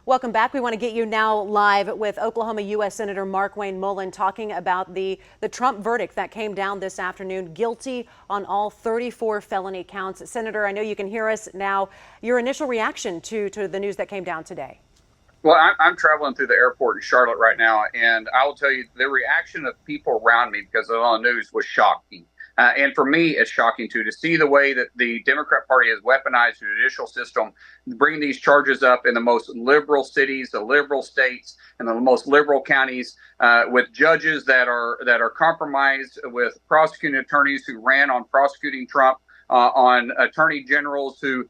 Welcome back. We want to get you now live with Oklahoma U.S. Senator Markwayne Mullin talking about the Trump verdict that came down this afternoon, guilty on all 34 felony counts. Senator, I know you can hear us now. Your initial reaction to the news that came down today? Well, I'm traveling through the airport in Charlotte right now, and I will tell you the reaction of people around me because of all the news was shocking. And for me, it's shocking too to see the way that the Democrat Party has weaponized the judicial system, bringing these charges up in the most liberal cities, the liberal states, and the most liberal counties, with judges that are compromised, with prosecuting attorneys who ran on prosecuting Trump, on attorney generals who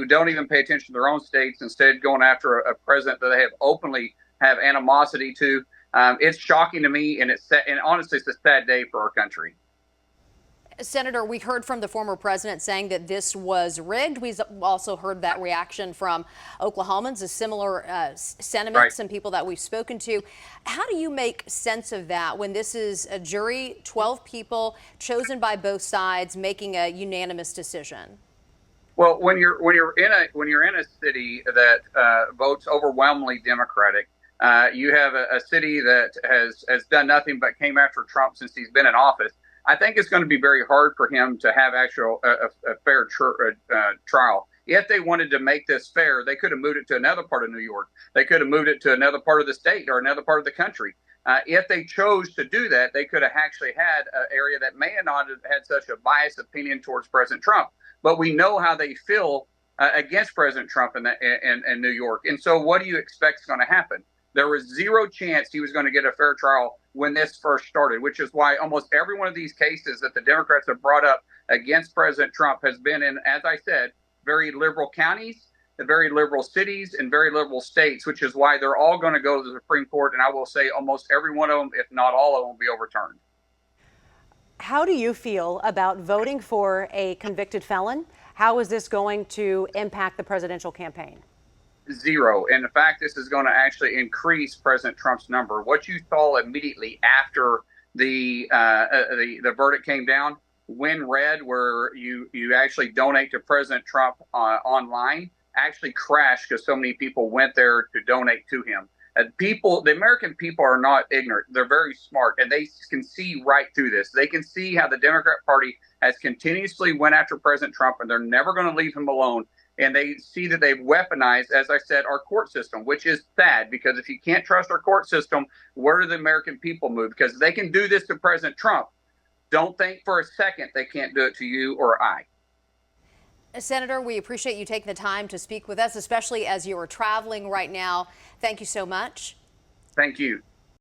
don't even pay attention to their own states, instead going after a president that they have openly have animosity to. It's shocking to me, and honestly, it's a sad day for our country. Senator, we heard from the former president saying that this was rigged. We've also heard that reaction from Oklahomans, a similar sentiment, Right. some people that we've spoken to. How do you make sense of that when this is a jury, 12 people chosen by both sides, making a unanimous decision? Well, when you're in a city that votes overwhelmingly Democratic, you have a city that has done nothing but came after Trump since he's been in office. I think it's going to be very hard for him to have a fair trial. If they wanted to make this fair, they could have moved it to another part of New York. They could have moved it to another part of the state or another part of the country. If they chose to do that, they could have actually had an area that may not have had such a biased opinion towards President Trump. But we know how they feel against President Trump in New York. And so what do you expect is going to happen? There was zero chance he was going to get a fair trial when this first started, which is why almost every one of these cases that the Democrats have brought up against President Trump has been in, as I said, very liberal counties, very liberal cities, and very liberal states, which is why they're all going to go to the Supreme Court. And I will say almost every one of them, if not all of them, will be overturned. How do you feel about voting for a convicted felon? How is this going to impact the presidential campaign? Zero. And in fact, this is going to actually increase President Trump's number. What you saw immediately after the verdict came down, when read, where you actually donate to President Trump online, actually crashed because so many people went there to donate to him. The American people are not ignorant. They're very smart, and they can see right through this. They can see how the Democrat Party has continuously went after President Trump, and they're never going to leave him alone. And they see that they've weaponized, as I said, our court system, which is sad, because if you can't trust our court system, where do the American people move? Because they can do this to President Trump. Don't think for a second they can't do it to you or I. Senator, we appreciate you taking the time to speak with us, especially as you are traveling right now. Thank you so much. Thank you.